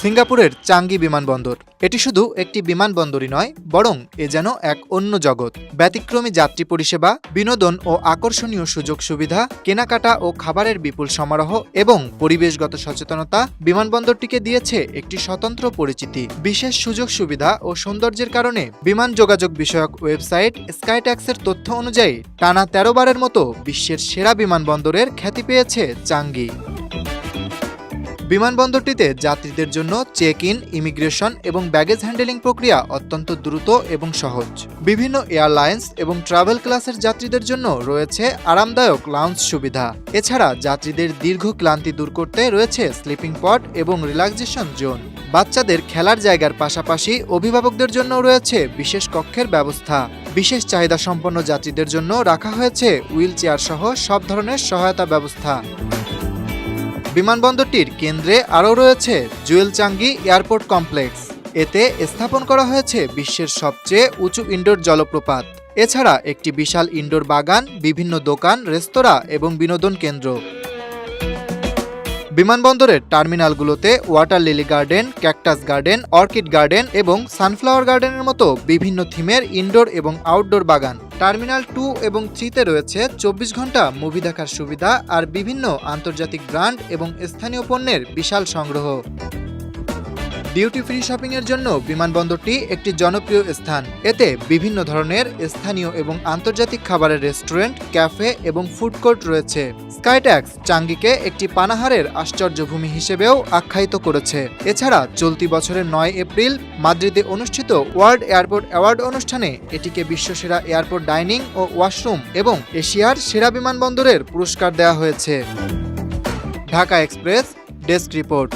সিঙ্গাপুরের চাঙ্গি বিমানবন্দর। এটি শুধু একটি বিমানবন্দরই নয়, বরং এ যেন এক অন্য জগৎ। ব্যতিক্রমী যাত্রী পরিষেবা, বিনোদন ও আকর্ষণীয় সুযোগ সুবিধা, কেনাকাটা ও খাবারের বিপুল সমারোহ এবং পরিবেশগত সচেতনতা বিমানবন্দরটিকে দিয়েছে একটি স্বতন্ত্র পরিচিতি। বিশেষ সুযোগ সুবিধা ও সৌন্দর্যের কারণে বিমান যোগাযোগ বিষয়ক ওয়েবসাইট স্কাইট্যাক্সের তথ্য অনুযায়ী টানা ১৩ বারের মতো বিশ্বের সেরা বিমানবন্দরের খ্যাতি পেয়েছে চাঙ্গি। বিমানবন্দরটিতে যাত্রীদের জন্য চেক ইন, ইমিগ্রেশন এবং ব্যাগেজ হ্যান্ডেলিং প্রক্রিয়া অত্যন্ত দ্রুত এবং সহজ। বিভিন্ন এয়ারলাইন্স এবং ট্রাভেল ক্লাসের যাত্রীদের জন্য রয়েছে আরামদায়ক লাউঞ্জ সুবিধা। এছাড়া যাত্রীদের দীর্ঘ ক্লান্তি দূর করতে রয়েছে স্লিপিং পড এবং রিল্যাক্সেশন জোন। বাচ্চাদের খেলার জায়গার পাশাপাশি অভিভাবকদের জন্য রয়েছে বিশেষ কক্ষের ব্যবস্থা। বিশেষ চাহিদা সম্পন্ন যাত্রীদের জন্য রাখা হয়েছে হুইল চেয়ার সহ সব ধরনের সহায়তা ব্যবস্থা। বিমানবন্দরটির কেন্দ্রে আরও রয়েছে জুয়েল চাঙ্গি এয়ারপোর্ট কমপ্লেক্স। এতে স্থাপন করা হয়েছে বিশ্বের সবচেয়ে উঁচু ইনডোর জলপ্রপাত। এছাড়া একটি বিশাল ইনডোর বাগান, বিভিন্ন দোকান, রেস্তোরাঁ এবং বিনোদন কেন্দ্র। বিমানবন্দরের টার্মিনালগুলোতে water lily garden, cactus garden, orchid garden এবং সানফ্লাওয়ার গার্ডেনের মতো বিভিন্ন থিমের ইনডোর এবং আউটডোর বাগান। টার্মিনাল 2 এবং 3-তে রয়েছে 24 ঘন্টা মুভি দেখার সুবিধা আর বিভিন্ন আন্তর্জাতিক ব্র্যান্ড এবং স্থানীয় পণ্যের বিশাল সংগ্রহ। ডিউটি ফ্রি শপিংয়ের জন্য বিমানবন্দরটি একটি জনপ্রিয় স্থান। এতে বিভিন্ন ধরনের স্থানীয় এবং আন্তর্জাতিক খাবারের রেস্টুরেন্ট, ক্যাফে এবং ফুড কোর্ট রয়েছে। স্কাইট্যাক্স চাঙ্গিকে একটি পানাহারের আশ্চর্যভূমি হিসেবেও আখ্যায়িত করেছে। এছাড়া চলতি বছরের 9 এপ্রিল মাদ্রিদে অনুষ্ঠিত ওয়ার্ল্ড এয়ারপোর্ট অ্যাওয়ার্ড অনুষ্ঠানে এটিকে বিশ্বসেরা এয়ারপোর্ট ডাইনিং ও ওয়াশরুম এবং এশিয়ার সেরা বিমানবন্দরের পুরস্কার দেওয়া হয়েছে। Dhaka express desk report.